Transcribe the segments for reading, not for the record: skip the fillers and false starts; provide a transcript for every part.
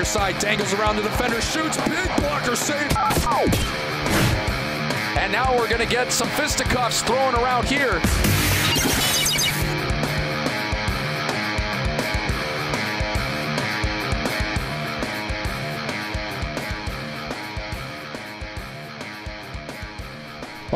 near side, dangles around the defender, shoots, big blocker save. And now we're going to get some fisticuffs thrown around here.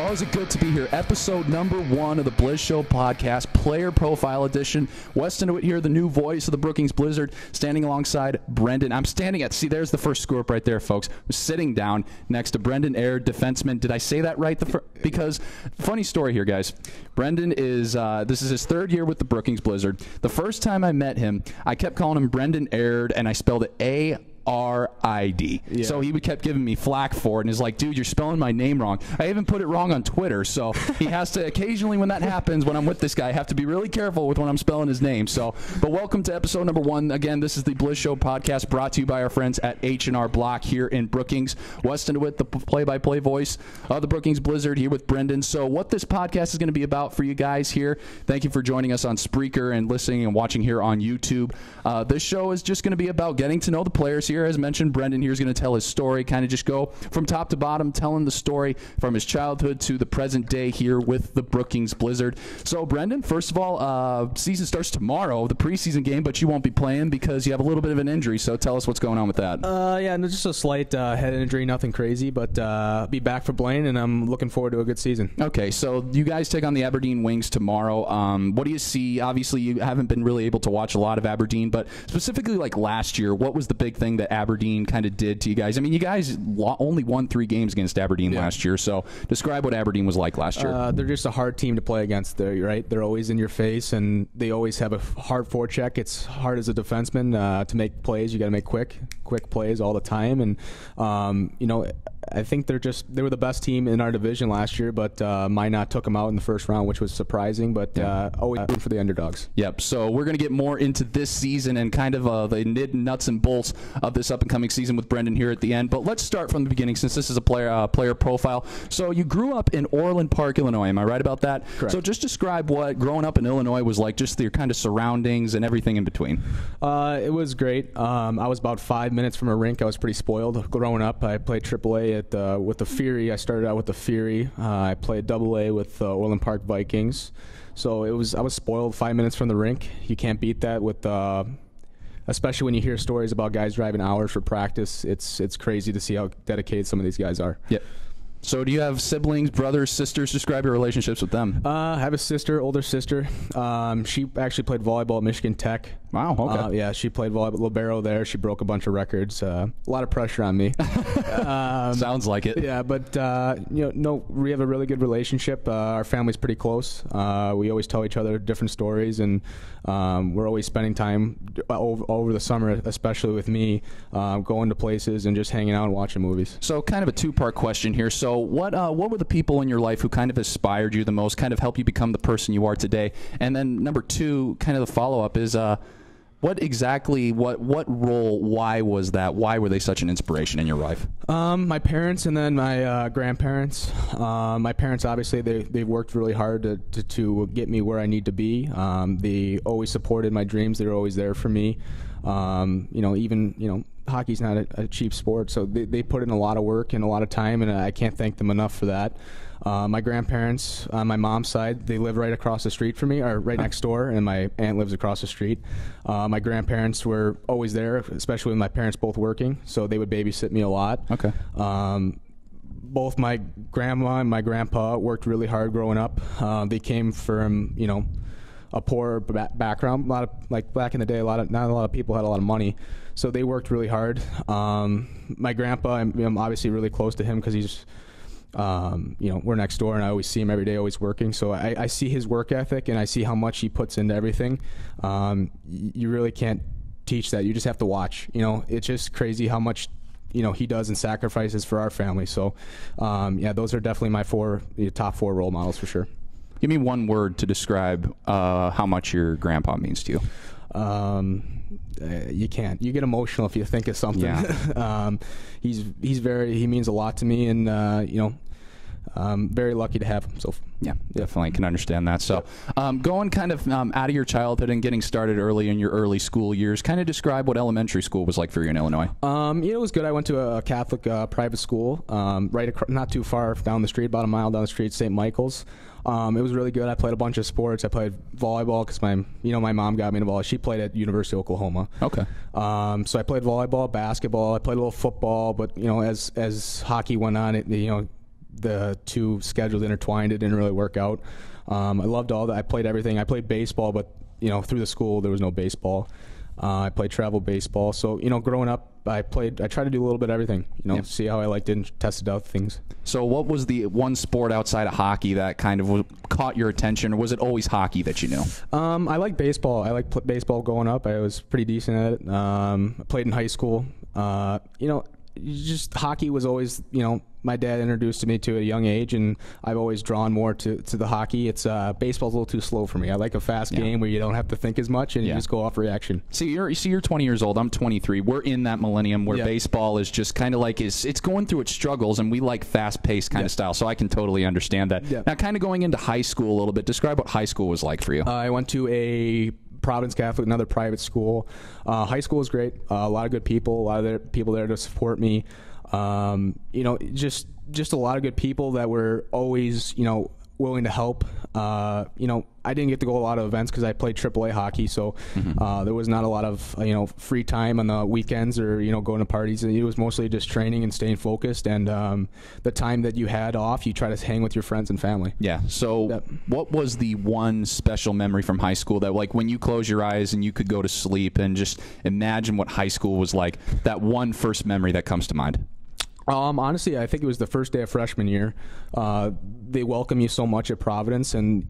Oh, is it good to be here. Episode number 1 of the Blizz Show podcast, Player Profile Edition. Weston DeWitt here, the new voice of the Brookings Blizzard, standing alongside Brendan. I'm standing at, see, there's the first screw up right there, folks. I'm sitting down next to Brendan Aird, defenseman. Did I say that right? Because, funny story here, guys. Brendan is, this is his 3rd year with the Brookings Blizzard. The first time I met him, I kept calling him Brendan Aird, and I spelled it A-R-I-D. Yeah. So he kept giving me flack for it, and he's like, dude, you're spelling my name wrong. I even put it wrong on Twitter, so he has to occasionally, when that happens, when I'm with this guy, I have to be really careful with when I'm spelling his name. So, but welcome to episode number 1. Again, this is the Blizz Show podcast brought to you by our friends at H&R Block here in Brookings. Weston DeWitt, the play-by-play voice of the Brookings Blizzard, here with Brendan. So what this podcast is going to be about for you guys here, thank you for joining us on Spreaker and listening and watching here on YouTube. This show is just going to be about getting to know the players here. As mentioned, Brendan here is going to tell his story, kind of just go from top to bottom, telling the story from his childhood to the present day here with the Brookings Blizzard. So, Brendan, first of all, season starts tomorrow, the preseason game, but you won't be playing because you have a little bit of an injury. So tell us what's going on with that. Yeah, no, just a slight head injury, nothing crazy, but be back for Blaine, and I'm looking forward to a good season. Okay, so you guys take on the Aberdeen Wings tomorrow. What do you see? Obviously, you haven't been really able to watch a lot of Aberdeen, but specifically like last year, what was the big thing that Aberdeen kind of did to you guys? I mean, you guys only won 3 games against Aberdeen last year, so describe what Aberdeen was like last year. They're just a hard team to play against, right? They're always in your face, and they always have a hard forecheck. It's hard as a defenseman to make plays. You got to make quick plays all the time, and you know, I think they were the best team in our division last year, but Minot took them out in the first round, which was surprising, but always room for the underdogs. Yep, so we're going to get more into this season and kind of the nuts and bolts of this up-and-coming season with Brendan here at the end, but let's start from the beginning since this is a player profile. So you grew up in Orland Park, Illinois, am I right about that? Correct. So just describe what growing up in Illinois was like, just your kind of surroundings and everything in between. It was great. I was about 5 minutes from a rink. I was pretty spoiled growing up. I played AAA with the Fury. I started out with the Fury. I played AA with Orland Park Vikings. So I was spoiled 5 minutes from the rink. You can't beat that with especially when you hear stories about guys driving hours for practice. It's crazy to see how dedicated some of these guys are. Yep. So do you have siblings, brothers, sisters? Describe your relationships with them. I have a sister, older sister. She actually played volleyball at Michigan Tech. Wow, okay. Yeah, she played volleyball, libero there. She broke a bunch of records. A lot of pressure on me. Sounds like it. Yeah, but you know, we have a really good relationship. Our family's pretty close. We always tell each other different stories, and we're always spending time over the summer, especially with me, going to places and just hanging out and watching movies. So kind of a 2-part question here. So what were the people in your life who kind of inspired you the most, kind of helped you become the person you are today? And then number 2, kind of the follow-up is what role, why was that? Why were they such an inspiration in your life? My parents and then my grandparents. My parents, obviously, they've worked really hard to get me where I need to be. They always supported my dreams. They were always there for me. You know, even, you know, hockey's not a cheap sport, so they put in a lot of work and a lot of time, and I can't thank them enough for that. My grandparents, on my mom's side, they live right across the street from me, or right next door, and my aunt lives across the street. My grandparents were always there, especially with my parents both working, so they would babysit me a lot. Okay. Both my grandma and my grandpa worked really hard growing up. They came from, you know, a poor background. A lot of, like, back in the day, not a lot of people had a lot of money, so they worked really hard. My grandpa, I'm obviously really close to him because he's, you know, we're next door, and I always see him every day, always working. So I see his work ethic, and I see how much he puts into everything. You really can't teach that. You just have to watch. You know, it's just crazy how much, you know, he does and sacrifices for our family. So, yeah, those are definitely my top 4 role models for sure. Give me one word to describe how much your grandpa means to you. You can't. You get emotional if you think of something. Yeah. He means a lot to me, and you know, very lucky to have him. So yeah, definitely can understand that. So going kind of out of your childhood and getting started early in your early school years, kind of describe what elementary school was like for you in Illinois. It was good. I went to a Catholic private school, not too far down the street, about a mile down the street, St. Michael's. It was really good. I played a bunch of sports. I played volleyball because my mom got me into volleyball. She played at University of Oklahoma. Okay. So I played volleyball, basketball. I played a little football, but as hockey went on, the two schedules intertwined. It didn't really work out. I loved all that. I played everything. I played baseball, but through the school there was no baseball. I played travel baseball. So growing up, I tried to do a little bit of everything. See how I liked it and tested out things. So what was the one sport outside of hockey that kind of caught your attention, or was it always hockey that you knew? I liked baseball. I liked baseball growing up. I was pretty decent at it. I played in high school. Just hockey was always, my dad introduced me to at a young age, and I've always drawn more to the hockey. It's baseball's a little too slow for me. I like a fast game where you don't have to think as much and you just go off reaction. See, you're 20 years old. I'm 23. We're in that millennium where baseball is just kind of like it's going through its struggles, and we like fast-paced kind of style. So I can totally understand that. Now, kind of going into high school a little bit. Describe what high school was like for you. I went to a Providence Catholic, another private school. High school was great. A lot of good people. A lot of people there to support me. Just a lot of good people that were always, willing to help. I didn't get to go to a lot of events because I played AAA hockey, so there was not a lot of free time on the weekends or going to parties. It was mostly just training and staying focused, and the time that you had off, you try to hang with your friends and family. Yeah. So what was the one special memory from high school that, like, when you close your eyes and you could go to sleep and just imagine what high school was like, that one first memory that comes to mind? Honestly, I think it was the first day of freshman year. They welcome you so much at Providence, and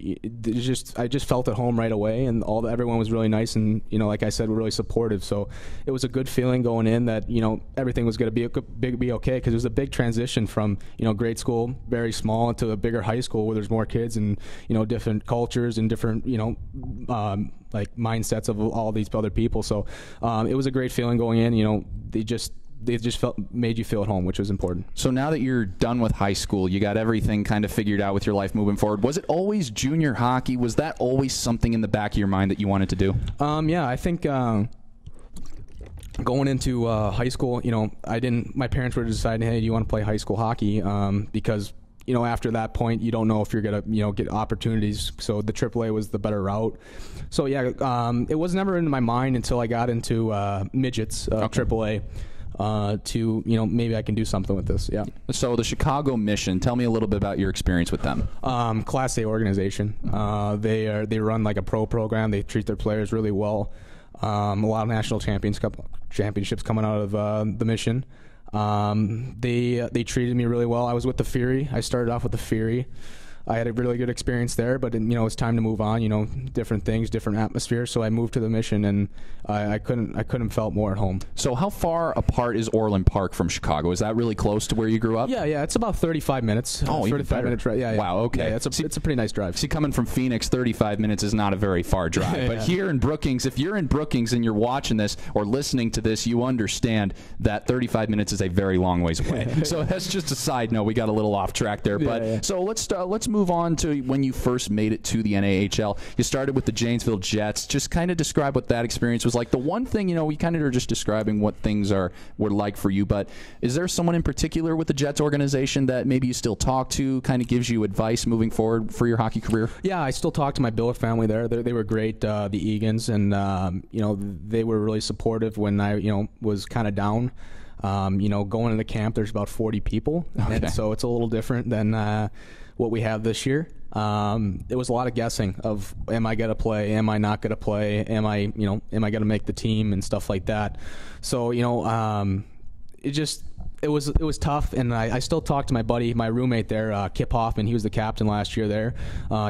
I just felt at home right away, and everyone was really nice, and like I said, were really supportive. So it was a good feeling going in that everything was going to be okay, because it was a big transition from grade school, very small, into a bigger high school where there's more kids and different cultures and different like mindsets of all these other people. So it was a great feeling going in. They just made you feel at home, which was important. So now that you're done with high school, you got everything kind of figured out with your life moving forward. Was it always junior hockey? Was that always something in the back of your mind that you wanted to do? Yeah, I think going into high school, my parents were deciding, hey, do you want to play high school hockey? Because after that point, you don't know if you're going to, get opportunities. So the AAA was the better route. So yeah, it was never in my mind until I got into midgets, AAA. Maybe I can do something with this. Yeah. So the Chicago Mission, tell me a little bit about your experience with them. Class A organization. They run like a pro program. They treat their players really well. A lot of national championships coming out of the Mission. They treated me really well. I was with the Fury. I started off with the Fury. I had a really good experience there, but it's time to move on. Different things, different atmosphere. So I moved to the Mission, and I couldn't have felt more at home. So how far apart is Orland Park from Chicago? Is that really close to where you grew up? Yeah, it's about 35 minutes. Oh, 35 minutes. Yeah. Wow. Okay. Yeah, it's a pretty nice drive. See, coming from Phoenix, 35 minutes is not a very far drive. But here in Brookings, if you're in Brookings and you're watching this or listening to this, you understand that 35 minutes is a very long ways away. So that's just a side note. We got a little off track there, but so let's move on to when you first made it to the NAHL. You started with the Jansville Jets. Just kind of describe what that experience was like. The one thing, we kind of are just describing what things were like for you, but is there someone in particular with the Jets organization that maybe you still talk to, kind of gives you advice moving forward for your hockey career? Yeah, I still talk to my billet family there. They were great, the Egan's, and they were really supportive when I was kind of down. Going into camp, there's about 40 people, and so it's a little different than what we have this year. It was a lot of guessing of, am I going to play? Am I not going to play? Am I going to make the team and stuff like that? So, it was tough, and I still talk to my buddy, my roommate there, Kip Hoffman. He was the captain last year there.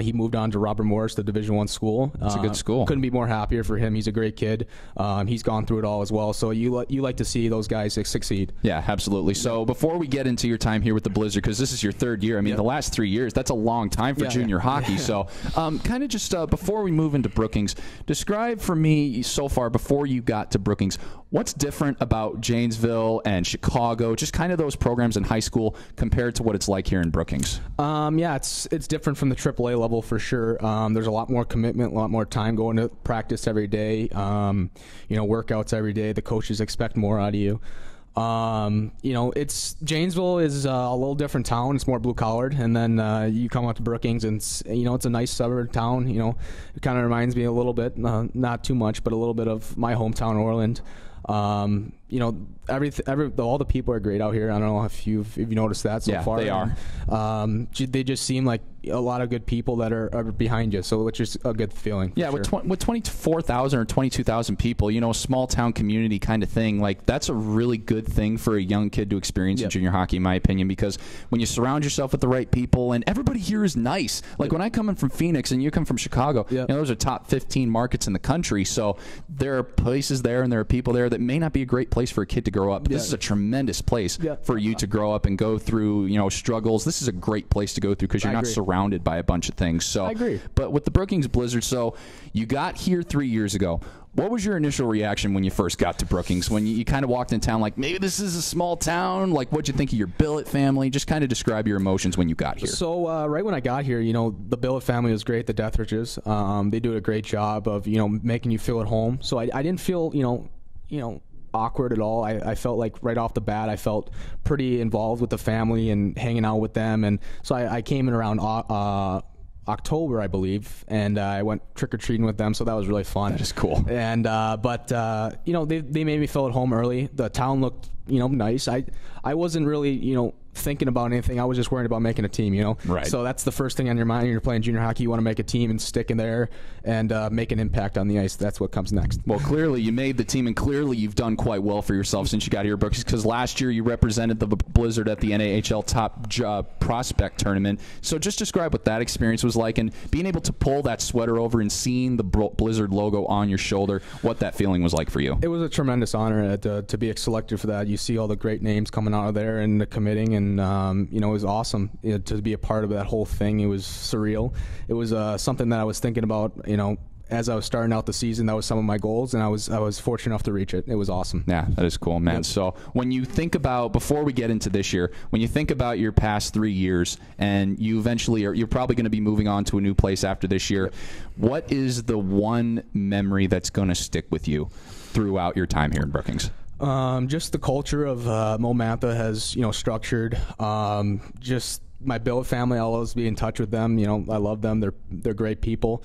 He moved on to Robert Morris, the Division I school. It's a good school. Couldn't be more happier for him. He's a great kid. He's gone through it all as well. So you like to see those guys succeed. Yeah, absolutely. So before we get into your time here with the Blizzard, because this is your third year, I mean, the last 3 years, that's a long time for junior hockey. So kind of just before we move into Brookings, describe for me so far, before you got to Brookings, what's different about Janesville and Chicago just kind of those programs in high school compared to what it's like here in Brookings. Yeah, it's different from the AAA level for sure. There's a lot more commitment, a lot more time going to practice every day. Workouts every day. The coaches expect more out of you. It's Jansville is a little different town. It's more blue collared, and then you come out to Brookings, and it's a nice suburb town. It kind of reminds me a little bit, not too much, but a little bit of my hometown, Orland. All the people are great out here. I don't know if you've noticed that so far. They are. They just seem like a lot of good people that are behind you, so which is a good feeling. Yeah, with 24,000 or 22,000 people, a small town community kind of thing, like that's a really good thing for a young kid to experience in junior hockey, in my opinion, because when you surround yourself with the right people, and everybody here is nice. Like when I come in from Phoenix and you come from Chicago, those are top 15 markets in the country, so there are places there and there are people there that may not be a great place for a kid to grow up. But this is a tremendous place for you to grow up and go through, struggles. This is a great place to go through because you're not surrounded by a bunch of things. So I agree. But with the Brookings Blizzard, so you got here 3 years ago. What was your initial reaction when you first got to Brookings? When you kind of walked in town, like maybe this is a small town? Like what'd you think of your billet family? Just kind of describe your emotions when you got here. So right when I got here, the billet family was great. The Deathridges, they do a great job of making you feel at home. So I didn't feel awkward at all. I felt like right off the bat I felt pretty involved with the family and hanging out with them, and so I came in around October, I believe, and I went trick-or-treating with them, so that was really fun. That is cool. And they made me feel at home early. The town looked nice. I wasn't really thinking about anything. I was just worried about making a team, Right. So that's the first thing on your mind when you're playing junior hockey. You want to make a team and stick in there and make an impact on the ice. That's what comes next. Well, clearly you made the team, and clearly you've done quite well for yourself since you got here, Brooks, because last year you represented the Blizzard at the NAHL Top Prospect Tournament. So just describe what that experience was like, and being able to pull that sweater over and seeing the Blizzard logo on your shoulder, what that feeling was like for you. It was a tremendous honor to be selected for that. You see all the great names coming out of there and the committing, and it was awesome to be a part of that whole thing. It was surreal. It was something that I was thinking about, as I was starting out the season. That was some of my goals, and I was fortunate enough to reach it. It was awesome. Yeah, that is cool, man. Yep. So when you think about, before we get into this year, when you think about your past 3 years, and you eventually you're probably going to be moving on to a new place after this year, what is the one memory that's going to stick with you throughout your time here in Brookings? Just the culture of Momantha has structured. Just my billet family, I'll always be in touch with them. I love them. They're great people.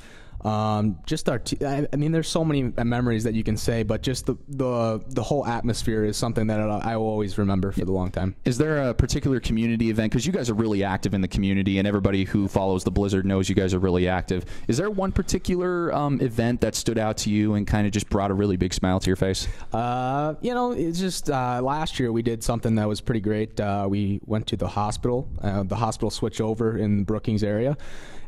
Just there's so many memories that you can say, but just the whole atmosphere is something that I will always remember for the long time. Is there a particular community event? Because you guys are really active in the community, and everybody who follows the Blizzard knows you guys are really active. Is there one particular event that stood out to you and kind of just brought a really big smile to your face? It's just last year we did something that was pretty great. We went to the hospital switch over in the Brookings area.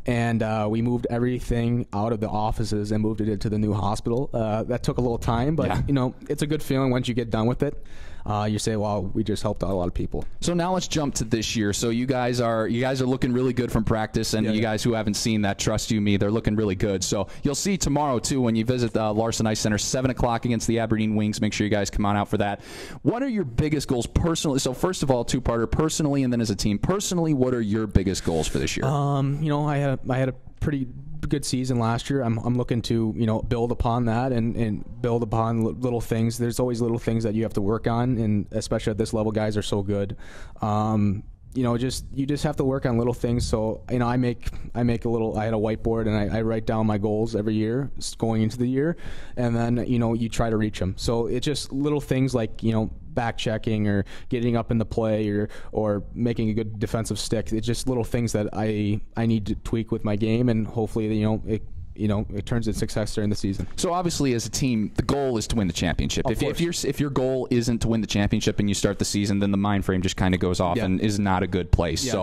And we moved everything out of the offices and moved it into the new hospital. That took a little time, but it's a good feeling once you get done with it. You say, "Wow, we just helped out a lot of people." So now let's jump to this year. So you guys are looking really good from practice, and you guys who haven't seen that, trust you me, they're looking really good. So you'll see tomorrow too when you visit the Larson Ice Center, 7 o'clock against the Aberdeen Wings. Make sure you guys come on out for that. What are your biggest goals personally? So first of all, two-parter, personally, and then as a team. Personally, what are your biggest goals for this year? I had a pretty good season last year. I'm looking to build upon that and build upon little things. There's always little things that you have to work on, and especially at this level, guys are so good. You just have to work on little things. So I had a whiteboard, and I write down my goals every year going into the year, and then you try to reach them. So it's just little things like back checking or getting up in the play or making a good defensive stick. It's just little things that I need to tweak with my game, and hopefully it turns into success during the season. So obviously, as a team, the goal is to win the championship. If your goal isn't to win the championship and you start the season, then the mind frame just kind of goes off and is not a good place.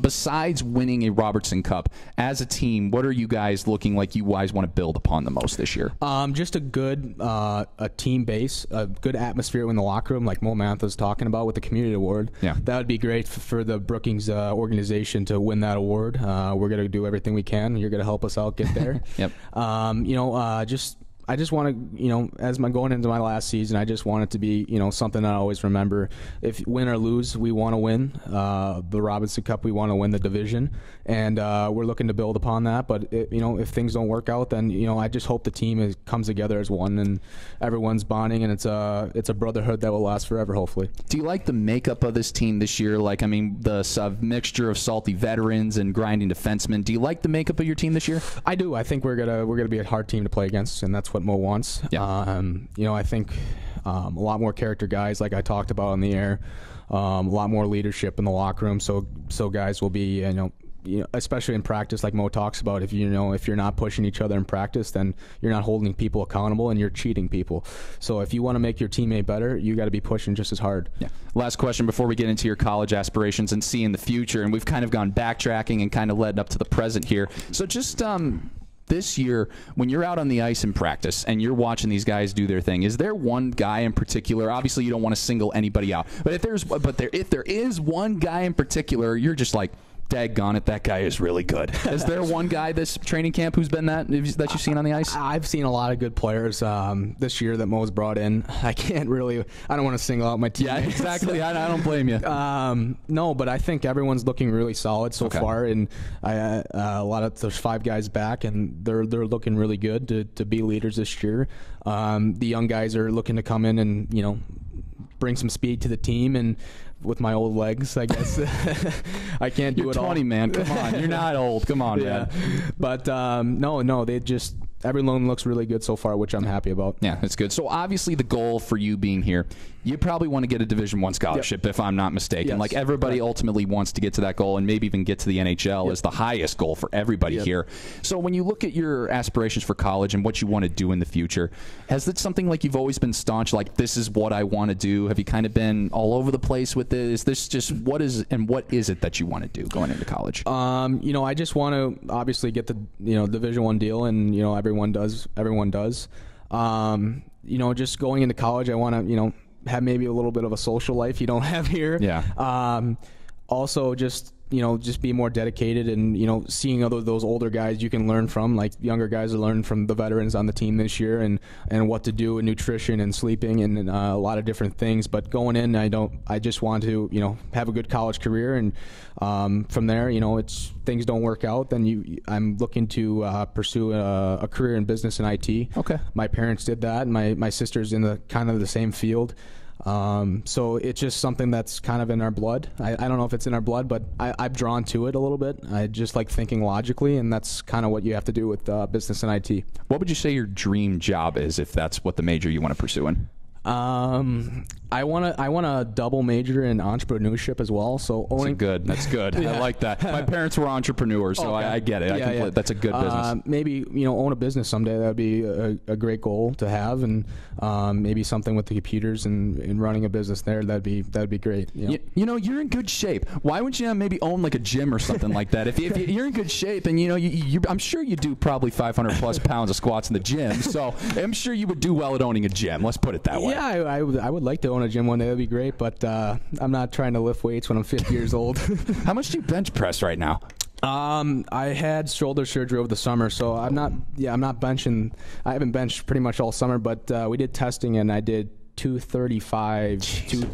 Besides winning a Robertson Cup, as a team, what are you guys looking like you guys want to build upon the most this year? Just a good a team base, a good atmosphere in the locker room, like Momantha's talking about with the community award. Yeah, that would be great for the Brookings organization to win that award. We're going to do everything we can. You're going to help us out get there. Yep. I just want to, as I'm going into my last season, I just want it to be, something I always remember. If win or lose, we want to win the Robinson Cup. We want to win the division, and we're looking to build upon that. But if things don't work out, then I just hope the team comes together as one, and everyone's bonding, and it's a brotherhood that will last forever, hopefully. Do you like the makeup of this team this year? The mixture of salty veterans and grinding defensemen. Do you like the makeup of your team this year? I do. I think we're gonna be a hard team to play against, and that's what Mo wants. Yeah. I think a lot more character guys, like I talked about on the air. A lot more leadership in the locker room, so guys will be especially in practice, like Mo talks about. If you're not pushing each other in practice, then you're not holding people accountable and you're cheating people. So if you want to make your teammate better, you got to be pushing just as hard. Yeah. Last question before we get into your college aspirations and seeing the future, and we've kind of gone backtracking and kind of led up to the present here. So just this year, when you're out on the ice in practice and you're watching these guys do their thing, is there one guy in particular? Obviously, you don't want to single anybody out, but if there is one guy in particular, you're just like, daggone it, that guy is really good. Is there one guy this training camp who's been that you've seen on the ice? I've seen a lot of good players this year that Mo's brought in. I don't want to single out my team. Yeah, exactly. I don't blame you. No, but I think everyone's looking really solid so far, and there's 5 guys back, and they're looking really good to be leaders this year. The young guys are looking to come in and bring some speed to the team, and with my old legs, I guess I can't do it all. You're 20, man. Come on. You're not old. Come on, man. But no, everyone looks really good so far, which I'm happy about. Yeah, it's good. So obviously the goal for you being here, you probably want to get a Division I scholarship, if I'm not mistaken. Yes. Like everybody ultimately wants to get to that goal, and maybe even get to the NHL is the highest goal for everybody here. So when you look at your aspirations for college and what you want to do in the future, has that something like you've always been staunch, like this is what I want to do? Have you kind of been all over the place with it? Is this just what is it that you want to do going into college? I just want to obviously get the Division I deal, and everyone does. Just going into college, I want to have maybe a little bit of a social life you don't have here. Yeah. Also, just be more dedicated, and seeing those older guys you can learn from, like younger guys are learning from the veterans on the team this year, and what to do with nutrition and sleeping and a lot of different things. But going in, I just want to have a good college career, and from there, things don't work out, then I'm looking to pursue a career in business and IT. Okay. My parents did that, and my sister's in the kind of the same field. So it's just something that's kind of in our blood. I don't know if it's in our blood, but I've drawn to it a little bit. I just like thinking logically, and that's kind of what you have to do with business and IT. What would you say your dream job is, if that's what the major you want to pursue in? I want to double major in entrepreneurship as well. So That's good. Yeah. I like that. My parents were entrepreneurs, so I get it. That's a good business. Maybe own a business someday. That would be a great goal to have, and maybe something with the computers and running a business there. That'd be great. You're in good shape. Why wouldn't you maybe own like a gym or something like that? If you're in good shape, and I'm sure you do probably 500 plus pounds of squats in the gym. So I'm sure you would do well at owning a gym. Let's put it that way. Yeah, I would like to own a gym one day. That'd be great, but I'm not trying to lift weights when I'm 50 years old. How much do you bench press right now? I had shoulder surgery over the summer, so I'm not benching. I haven't benched pretty much all summer, but we did testing, and I did 235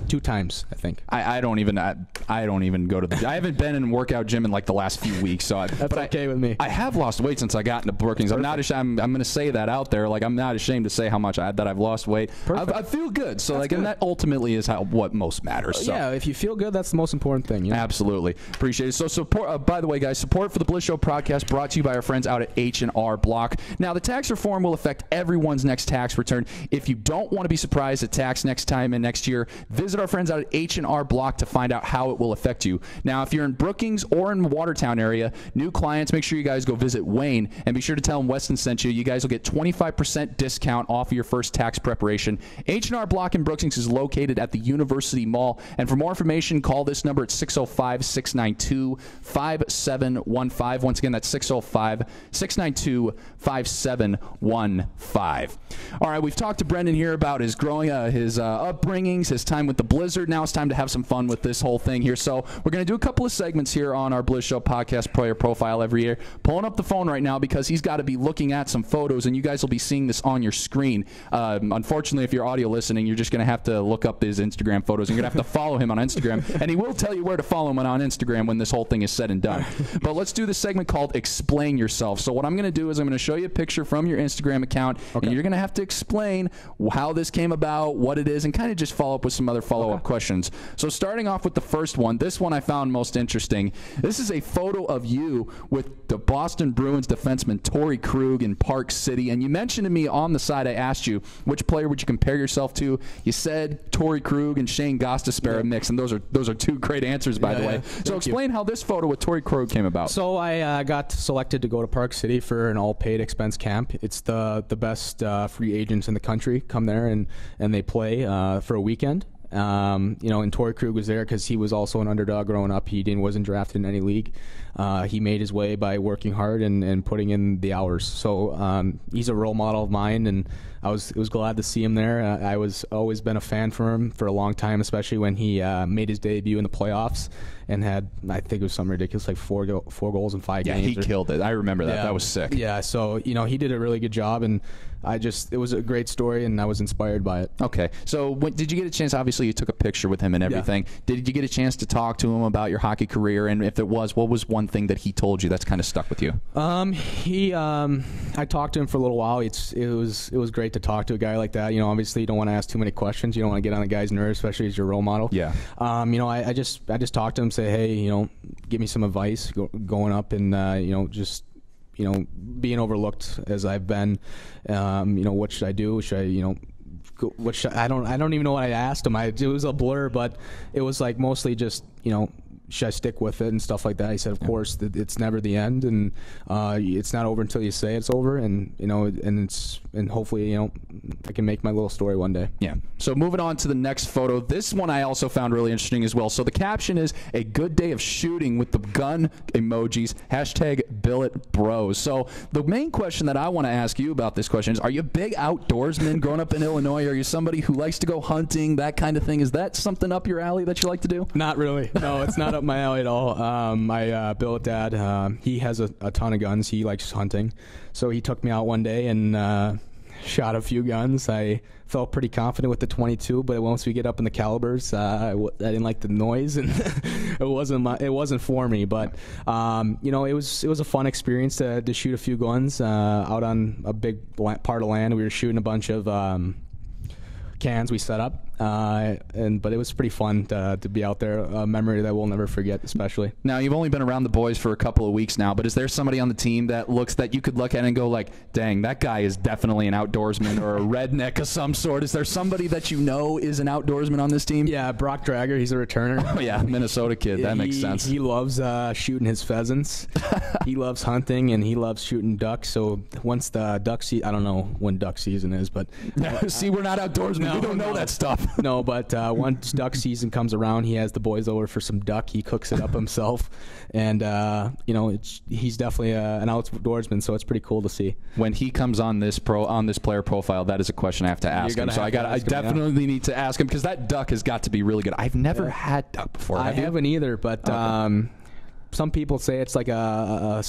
two times, I think. I don't even go to the gym. I haven't been in a workout gym in like the last few weeks, so that's okay with me. I have lost weight since I got into Brookings. I'm not ashamed. I'm going to say that out there. Like, I'm not ashamed to say how much I've lost weight. I feel good. So good. And that ultimately is what most matters. So. Yeah, if you feel good, that's the most important thing. Absolutely. Appreciate it. So support. By the way, guys, support for the Blizz Show podcast brought to you by our friends out at H&R Block. Now, the tax reform will affect everyone's next tax return. If you don't want to be surprised at tax next time and next year, visit our friends out at H&R Block to find out how it will affect you. Now, if you're in Brookings or in the Watertown area, new clients, make sure you guys go visit Wayne, and be sure to tell him Weston sent you. You guys will get 25% discount off of your first tax preparation. H&R Block in Brookings is located at the University Mall, and for more information, call this number at 605-692-5715. Once again, that's 605-692-5715. All right, we've talked to Brendan here about his growing his upbringings, his time with the Blizzard. Now it's time to have some fun with this whole thing here. So we're going to do a couple of segments here on our Blizz Show podcast player profile every year. Pulling up the phone right now because he's got to be looking at some photos, and you guys will be seeing this on your screen. Unfortunately, if you're audio listening, you're just going to have to look up his Instagram photos. You're going to have to follow him on Instagram, and he will tell you where to follow him on Instagram when this whole thing is said and done. But let's do this segment called Explain Yourself. So what I'm going to do is I'm going to show you a picture from your Instagram account, and you're going to have to explain how this came about, what it is, and kind of just follow up with some other follow-up questions. So starting off with the first one, this one I found most interesting. This is a photo of you with the Boston Bruins defenseman Torrey Krug in Park City, and you mentioned to me on the side, I asked you, which player would you compare yourself to? You said Torrey Krug and Shane Gostisbehere mix, and those are two great answers, by the way. So explain how this photo with Torrey Krug came about. So I got selected to go to Park City for an all-paid expense camp. It's the best free agents in the country come there and they play for a weekend. And Torrey Krug was there because he was also an underdog growing up. He wasn't drafted in any league. He made his way by working hard and putting in the hours. So he's a role model of mine, and I was glad to see him there. I was always been a fan for him for a long time, especially when he made his debut in the playoffs and had, I think it was something ridiculous, like four goals in 5 games. Yeah, he killed it. I remember that. Yeah, that was sick. Yeah, so he did a really good job, and it was a great story, and I was inspired by it. Okay, so did you get a chance? Obviously, you took a picture with him and everything. Yeah. Did you get a chance to talk to him about your hockey career? And if it was, what was one thing that he told you that's kind of stuck with you? I talked to him for a little while. It was great to talk to a guy like that. Obviously, you don't want to ask too many questions. You don't want to get on the guy's nerves, especially as your role model. Yeah. I just talked to him, say, hey, give me some advice going up, and being overlooked as I've been. What should I do? Should I, I don't even know what I asked him. It was a blur, but it was like mostly just, should I stick with it and stuff like that? He said, of course, it's never the end, and it's not over until you say it's over, and hopefully, I can make my little story one day. Yeah. So moving on to the next photo. This one I also found really interesting as well. So the caption is "A good day of shooting" with the gun emojis, #BilletBros. So the main question that I want to ask you about this question is, are you a big outdoorsman growing up in Illinois? Are you somebody who likes to go hunting, that kind of thing? Is that something up your alley that you like to do? Not really. No, it's not up my alley at all. My billet dad, he has a ton of guns. He likes hunting. So he took me out one day and shot a few guns. I felt pretty confident with the 22, but once we get up in the calibers, I didn't like the noise, and it wasn't for me. But it was a fun experience to shoot a few guns out on a big part of land. We were shooting a bunch of cans we set up, but it was pretty fun to be out there. A memory that we'll never forget, especially. Now, you've only been around the boys for a couple of weeks now, but is there somebody on the team that you could look at and go like, dang, that guy is definitely an outdoorsman or a redneck of some sort? Is there somebody that is an outdoorsman on this team? Yeah, Brock Drager, he's a returner. Oh yeah, Minnesota kid. That makes sense. He loves shooting his pheasants. He loves hunting, and he loves shooting ducks. So once the duck season, I don't know when duck season is, but see, we're not outdoorsmen. We don't know that stuff. No, but once duck season comes around, he has the boys over for some duck. He cooks it up himself, and he's definitely an outdoorsman. So it's pretty cool to see. When he comes on this player profile, that is a question I have to ask him. So I definitely need to ask him, because that duck has got to be really good. I've never had duck before. I haven't either, but. Okay. Some people say it's like a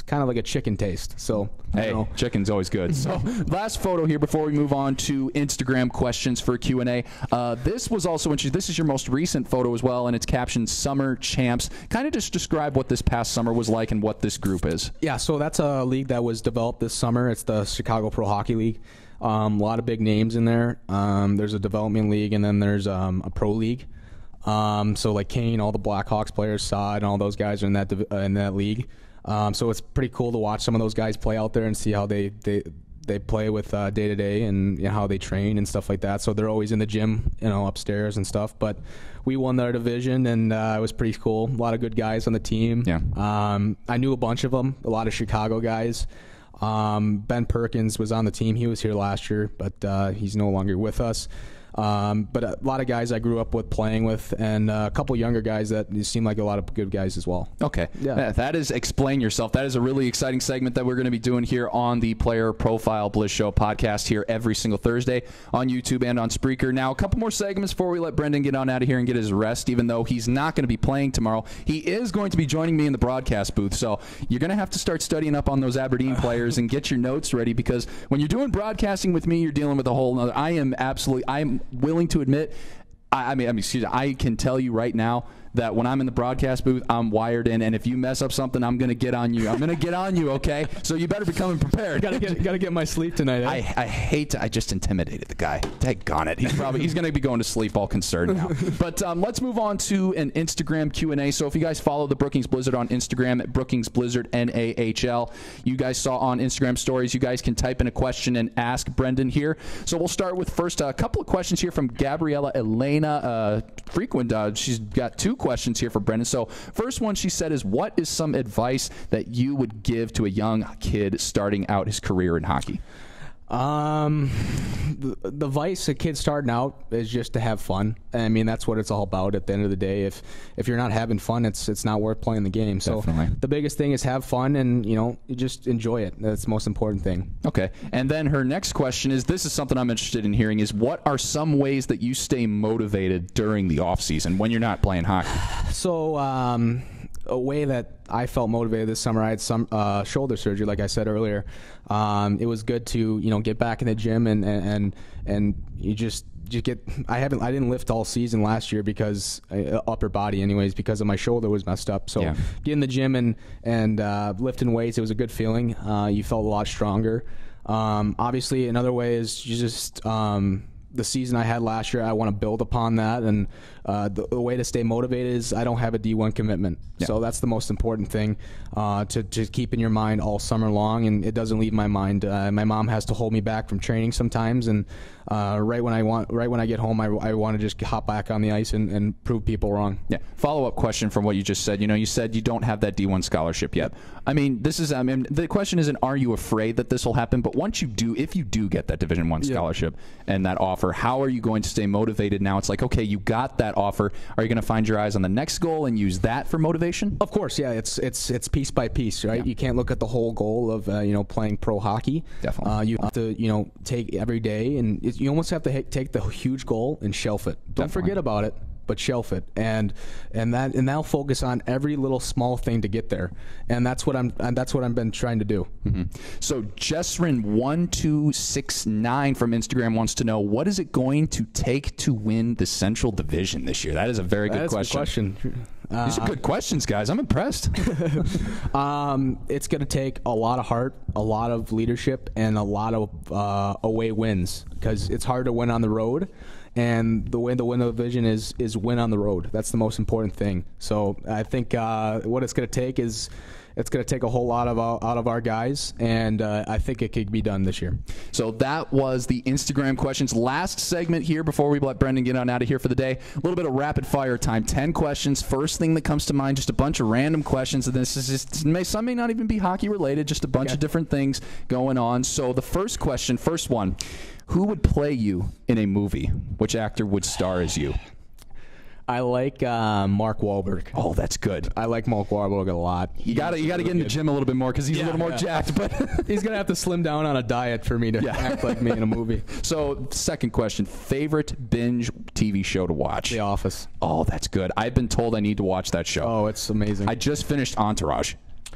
kind of like a chicken taste. So hey, chicken's always good. So last photo here before we move on to Instagram questions for Q&A. This was also interesting. This is your most recent photo as well, and it's captioned "Summer Champs." Kind of just describe what this past summer was like and what this group is. Yeah, so that's a league that was developed this summer. It's the Chicago Pro Hockey League. A lot of big names in there. There's a development league, and then there's a pro league. So like Kane, all the Blackhawks players, Saad, and all those guys are in that league. So it's pretty cool to watch some of those guys play out there and see how they play with day to day, and how they train and stuff like that. So they're always in the gym, upstairs and stuff. But we won their division, and it was pretty cool. A lot of good guys on the team. Yeah. I knew a bunch of them, a lot of Chicago guys. Ben Perkins was on the team. He was here last year, but he's no longer with us. But a lot of guys I grew up with playing with, and a couple younger guys that seem like a lot of good guys as well. Okay. Yeah. That is Explain Yourself. That is a really exciting segment that we're going to be doing here on the Player Profile Blizz Show podcast here every single Thursday on YouTube and on Spreaker. Now, a couple more segments before we let Brendan get on out of here and get his rest, even though he's not going to be playing tomorrow. He is going to be joining me in the broadcast booth, so you're going to have to start studying up on those Aberdeen players and get your notes ready, because when you're doing broadcasting with me, you're dealing with a whole nother. I'm willing to admit, I can tell you right now that when I'm in the broadcast booth, I'm wired in, and if you mess up something, I'm going to get on you. I'm going to get on you, okay? So you better be coming prepared. Got to get my sleep tonight. Eh? I just intimidated the guy. Daggone it. He's going to be going to sleep all concerned now. But let's move on to an Instagram Q&A. So if you guys follow the Brookings Blizzard on Instagram at Brookings Blizzard NAHL, you guys saw on Instagram stories, you guys can type in a question and ask Brendan here. So we'll start with first a couple of questions here from Gabriella Elena Frequent. She's got two questions here for Brendan. So first one she said is, what is some advice that you would give to a young kid starting out his career in hockey? The advice a kid starting out is just to have fun. I mean, that's what it's all about at the end of the day. If you're not having fun, it's not worth playing the game. So Definitely. The biggest thing is have fun, and you just enjoy it. That's the most important thing. Okay. And then her next question is, this is something I'm interested in hearing, is what are some ways that you stay motivated during the off season when you're not playing hockey? So a way that I felt motivated this summer, I had some shoulder surgery, like I said earlier. It was good to get back in the gym and you just get. I didn't lift all season last year because upper body, anyways, because of my shoulder was messed up. So get in the gym and lifting weights, it was a good feeling. You felt a lot stronger. Obviously, another way is you just. The season I had last year, I want to build upon that, and the way to stay motivated is I don't have a D1 commitment. So that's the most important thing to keep in your mind all summer long, and it doesn't leave my mind. My mom has to hold me back from training sometimes, and right when I get home, I want to just hop back on the ice and prove people wrong. Yeah. Follow-up question from what you just said. You said you don't have that D1 scholarship yet. I mean, the question isn't, are you afraid that this will happen? But once you do, if you do get that Division I scholarship and that offer, how are you going to stay motivated now? It's like, okay, you got that offer. Are you going to find your eyes on the next goal and use that for motivation? Of course, yeah. It's piece by piece, right? Yeah. You can't look at the whole goal of playing pro hockey. Definitely. You have to take every day, and you almost have to take the huge goal and shelf it. Don't forget about it, but shelf it, and now focus on every little small thing to get there, and that's what I've been trying to do. Mm-hmm. So Jessrin1269 from Instagram wants to know, what is it going to take to win the Central Division this year? That is a very good question. These are good questions, guys. I'm impressed. It's going to take a lot of heart, a lot of leadership, and a lot of away wins, because it's hard to win on the road. And the way to win the division is win on the road. That's the most important thing. So I think what it's going to take is it's going to take a whole lot out of our guys, and I think it could be done this year. So that was the Instagram questions. Last segment here before we let Brendan get on out of here for the day. A little bit of rapid fire time. 10 questions. First thing that comes to mind, just a bunch of random questions. And this is just, some may not even be hockey related, just a bunch of different things going on. So the first one. Who would play you in a movie? Which actor would star as you? I like Mark Wahlberg. Oh, that's good. I like Mark Wahlberg a lot. You got to get in the gym a little bit more, because he's a little more jacked. But he's gonna have to slim down on a diet for me to act like me in a movie. So, second question: favorite binge TV show to watch? The Office. Oh, that's good. I've been told I need to watch that show. Oh, it's amazing. I just finished Entourage.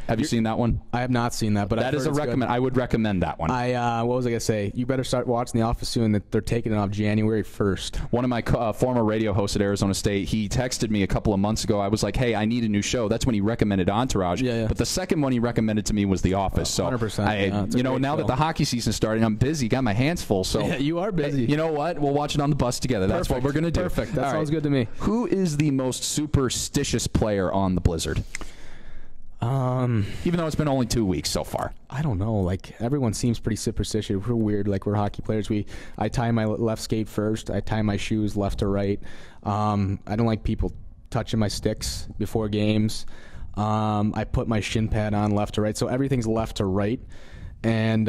Have you seen that one? I have not seen that, but that is a recommend. I would recommend that one. What was I gonna say? You better start watching The Office soon. That they're taking it off January 1st. One of my former radio hosts at Arizona State, he texted me a couple of months ago. I was like, "Hey, I need a new show." That's when he recommended Entourage. Yeah. But the second one he recommended to me was The Office. So 100%. Now that the hockey season's starting, I'm busy. Got my hands full. So yeah, you are busy. Hey, you know what? We'll watch it on the bus together. That's what we're gonna do. Perfect. That sounds good to me. Who is the most superstitious player on the Blizzard? Even though it's been only 2 weeks so far. I don't know. Like, everyone seems pretty superstitious. We're weird. Like, we're hockey players. I tie my left skate first. I tie my shoes left to right. I don't like people touching my sticks before games. I put my shin pad on left to right. So everything's left to right. And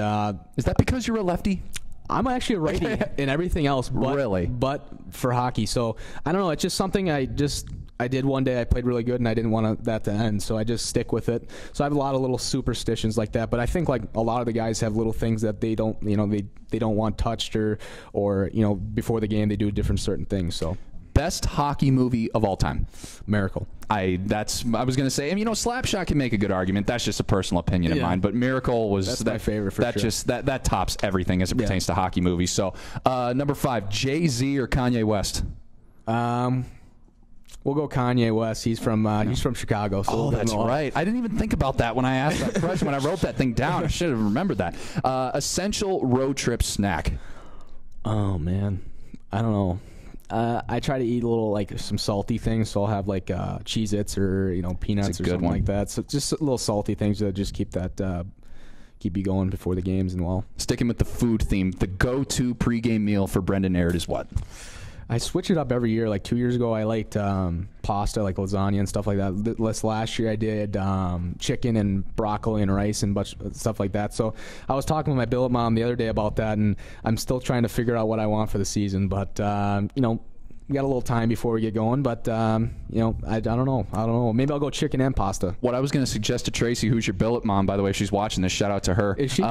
is that because you're a lefty? I'm actually a righty in everything else, but for hockey. So I don't know. It's just something I did one day. I played really good, and I didn't want that to end, so I just stick with it. So I have a lot of little superstitions like that. But I think like a lot of the guys have little things that they don't, they don't want touched or before the game they do different certain things. So. Best hockey movie of all time? Miracle. I was going to say, Slapshot can make a good argument. That's just a personal opinion of mine. But Miracle was my favorite for sure. That tops everything as it pertains to hockey movies. So number 5, Jay-Z or Kanye West? We'll go Kanye West. He's from Chicago. So that's right. I didn't even think about that when I asked that question. When I wrote that thing down, I should have remembered that. Essential road trip snack. Oh man, I don't know. I try to eat a little some salty things, so I'll have Cheez-Its or peanuts or something like that. So just little salty things that just keep you going before the games and well. Sticking with the food theme, the go-to pregame meal for Brendan Aird is what? I switch it up every year. Like 2 years ago, I liked pasta, like lasagna and stuff like that. Last year, I did chicken and broccoli and rice and stuff like that. So I was talking with my billet mom the other day about that, and I'm still trying to figure out what I want for the season. But we got a little time before we get going, but I don't know. Maybe I'll go chicken and pasta. What I was going to suggest to Tracy, who's your billet mom, by the way, she's watching this. Shout out to her. Is she?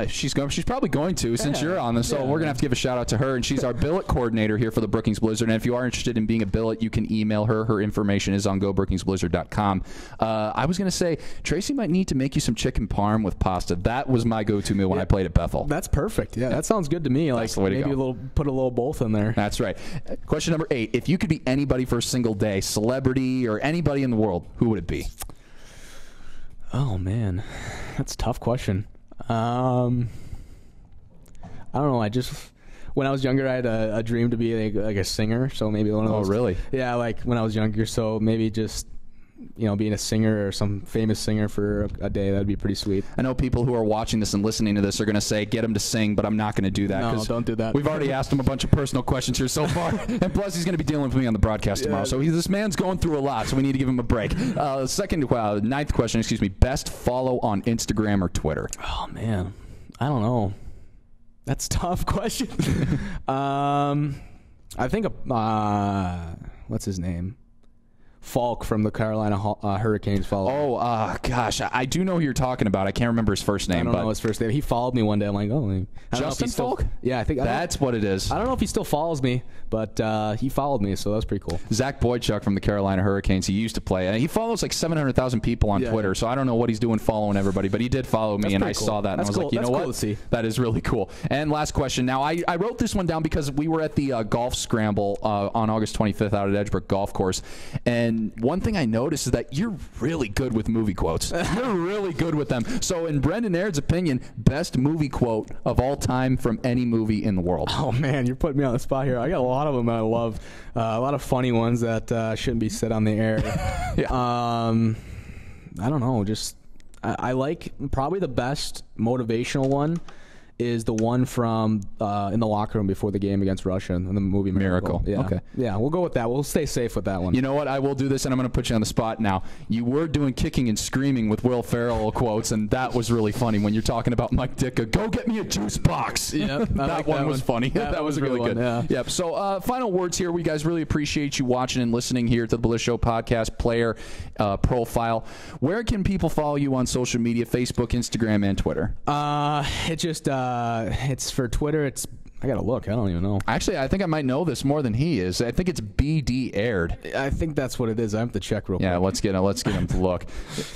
She's probably going to since you're on this. So we're going to have to give a shout out to her, and she's our billet coordinator here for the Brookings Blizzard. And if you are interested in being a billet, you can email her. Her information is on gobrookingsblizzard.com. I was going to say Tracy might need to make you some chicken parm with pasta. That was my go-to meal when I played at Bethel. That's perfect. Yeah, that sounds good to me. That's the way to go. Put a little both in there. That's right. Question number 8. If you could be anybody for a single day, celebrity or anybody in the world, who would it be? Oh, man. That's a tough question. I don't know. When I was younger, I had a dream to be like a singer, so maybe one of those. Oh, really? Yeah, like when I was younger, so maybe just being a singer or some famous singer for a day, that'd be pretty sweet. I know people who are watching this and listening to this are going to say, get him to sing, but I'm not going to do that. No, don't do that. We've already asked him a bunch of personal questions here so far, and plus he's going to be dealing with me on the broadcast tomorrow, so this man's going through a lot, so we need to give him a break. Ninth question, best follow on Instagram or Twitter? Oh, man. I don't know. That's a tough question. I think, what's his name? Falk from the Carolina Hurricanes followed. Oh, gosh. I do know who you're talking about. I can't remember his first name. I don't know his first name. He followed me one day. I'm like, oh. Justin Falk? Yeah, I think that's what it is. I don't know if he still follows me, but he followed me, so that was pretty cool. Zach Boychuk from the Carolina Hurricanes. He used to play. And he follows 700,000 people on Twitter, so I don't know what he's doing following everybody, but he did follow me, and I saw that, and I was like, you know what? Cool to see. That is really cool. And last question. Now, I wrote this one down because we were at the golf scramble on August 25th out at Edgebrook Golf Course, and one thing I noticed is that you're really good with movie quotes. You're really good with them. So in Brendan Aird's opinion, best movie quote of all time from any movie in the world. Oh, man, you're putting me on the spot here. I got a lot of them I love. A lot of funny ones that shouldn't be said on the air. I don't know. I like probably the best motivational one is the one from in the locker room before the game against Russia in the movie Miracle. Yeah. Okay. Yeah, we'll go with that. We'll stay safe with that one. You know what? I will do this, and I'm going to put you on the spot now. You were doing kicking and screaming with Will Ferrell quotes, and that was really funny when you're talking about Mike Ditka. Go get me a juice box. Yeah, that one was funny. That was really good. Yeah. Yep. So final words here. We guys really appreciate you watching and listening here to the Blizz Show podcast player profile. Where can people follow you on social media? Facebook, Instagram, and Twitter. It's for Twitter. I gotta look. I don't even know. Actually, I think I might know this more than he is. I think it's BD Aired. I think that's what it is. I have to check real quick. Yeah, let's get him to look.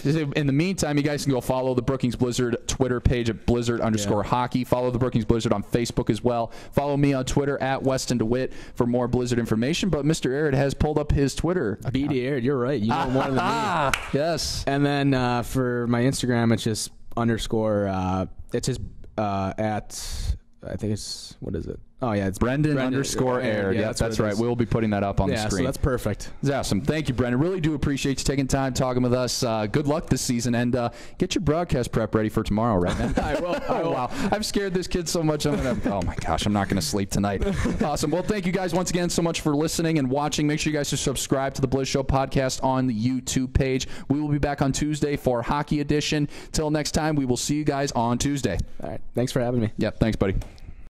In the meantime, you guys can go follow the Brookings Blizzard Twitter page at Blizzard_hockey. Follow the Brookings Blizzard on Facebook as well. Follow me on Twitter at Weston DeWitt for more Blizzard information. But Mr. Aired has pulled up his Twitter. BD Aired. You're right. You know more than me. Yes. And then for my Instagram, it's just _. It's just at. I think it's, what is it? Oh, yeah, it's Brendan_Aired. Yeah, that's right. We'll be putting that up on the screen. So that's perfect. That's awesome. Thank you, Brendan. Really do appreciate you taking time talking with us. Good luck this season, and get your broadcast prep ready for tomorrow, right, man? I will. Oh, wow. I've scared this kid so much. Oh, my gosh, I'm not going to sleep tonight. Awesome. Well, thank you guys once again so much for listening and watching. Make sure you guys subscribe to the Blizz Show podcast on the YouTube page. We will be back on Tuesday for Hockey Edition. Till next time, we will see you guys on Tuesday. All right. Thanks for having me. Yeah, thanks, buddy.